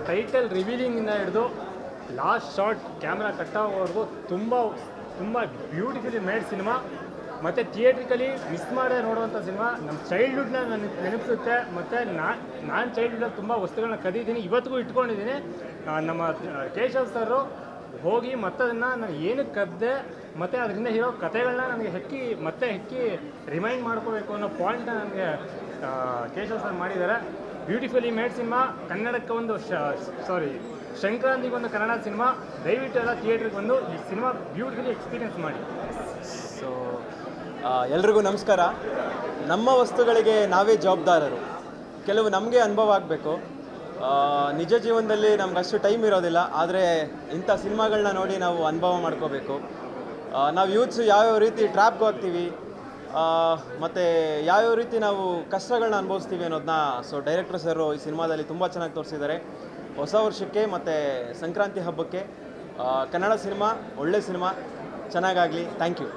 Title ರಿವೀಲಿಂಗಿಂದ ಹಿಡಿದು last shot camera ಕಟ್ಟಾಗೋವರೆಗೂ ತುಂಬ ತುಂಬ ಬ್ಯೂಟಿಫುಲಿ ಮೇಡ್ ಸಿನಿಮಾ. ಮತ್ತು ಥಿಯೇಟ್ರಿಕಲಿ ಮಿಸ್ ಮಾಡದೆ ನೋಡುವಂಥ ಸಿನಿಮಾ. ನಮ್ಮ ಚೈಲ್ಡ್ಹುಡ್ನ ನನಗೆ ನೆನಪಿಸುತ್ತೆ. ಮತ್ತು ನಾನು ಚೈಲ್ಡ್ಹುಡ್ಡಲ್ಲಿ ತುಂಬ ವಸ್ತುಗಳನ್ನ ಕದೀದ್ದೀನಿ, ಇವತ್ತಿಗೂ ಇಟ್ಕೊಂಡಿದ್ದೀನಿ. ನಮ್ಮ ಕೇಶವ್ ಸರು ಹೋಗಿ ಮತ್ತೆ ಅದನ್ನು ನಾನು ಏನಕ್ಕೆ ಕದ್ದೆ ಮತ್ತು ಅದರಿಂದ ಇರೋ ಕಥೆಗಳನ್ನ ನನಗೆ ಹೆಕ್ಕಿ ರಿಮೈಂಡ್ ಮಾಡ್ಕೋಬೇಕು ಅನ್ನೋ ಪಾಯಿಂಟ್ನ ನನಗೆ ಕೇಶವ್ ಸರ್ ಮಾಡಿದ್ದಾರೆ. Beautifully made cinema. ಕನ್ನಡಕ್ಕೆ ಒಂದು ಸಂಕ್ರಾಂತಿಗೆ ಒಂದು ಕನ್ನಡ ಸಿನಿಮಾ. ದಯವಿಟ್ಟು ಎಲ್ಲ ಥಿಯೇಟ್ರಿಗೆ ಬಂದು ಈ ಸಿನಿಮಾ ಬ್ಯೂಟಿಫುಲಿ ಎಕ್ಸ್ಪೀರಿಯನ್ಸ್ ಮಾಡಿ. ಸೊ ಎಲ್ರಿಗೂ ನಮಸ್ಕಾರ. ನಮ್ಮ ವಸ್ತುಗಳಿಗೆ ನಾವೇ ಜವಾಬ್ದಾರರು. ಕೆಲವು ನಮಗೆ ಅನುಭವ ಆಗಬೇಕು. ನಿಜ ಜೀವನದಲ್ಲಿ ನಮ್ಗೆ ಅಷ್ಟು ಟೈಮ್ ಇರೋದಿಲ್ಲ, ಆದರೆ ಇಂಥ ಸಿನಿಮಾಗಳನ್ನ ನೋಡಿ ನಾವು ಅನುಭವ ಮಾಡ್ಕೋಬೇಕು. ನಾವು ಯೂತ್ಸು ಯಾವ್ಯಾವ ರೀತಿ ಟ್ರ್ಯಾಪ್ಗೆ ಹೋಗ್ತೀವಿ ಮತ್ತು ಯಾವ್ಯಾವ ರೀತಿ ನಾವು ಕಷ್ಟಗಳನ್ನ ಅನುಭವಿಸ್ತೀವಿ ಅನ್ನೋದನ್ನ ಡೈರೆಕ್ಟರ್ ಸರು ಈ ಸಿನಿಮಾದಲ್ಲಿ ತುಂಬ ಚೆನ್ನಾಗಿ ತೋರಿಸಿದ್ದಾರೆ. ಹೊಸ ವರ್ಷಕ್ಕೆ ಮತ್ತು ಸಂಕ್ರಾಂತಿ ಹಬ್ಬಕ್ಕೆ ಕನ್ನಡ ಸಿನಿಮಾ ಒಳ್ಳೆ ಸಿನಿಮಾ, ಚೆನ್ನಾಗಾಗಲಿ. Thank you.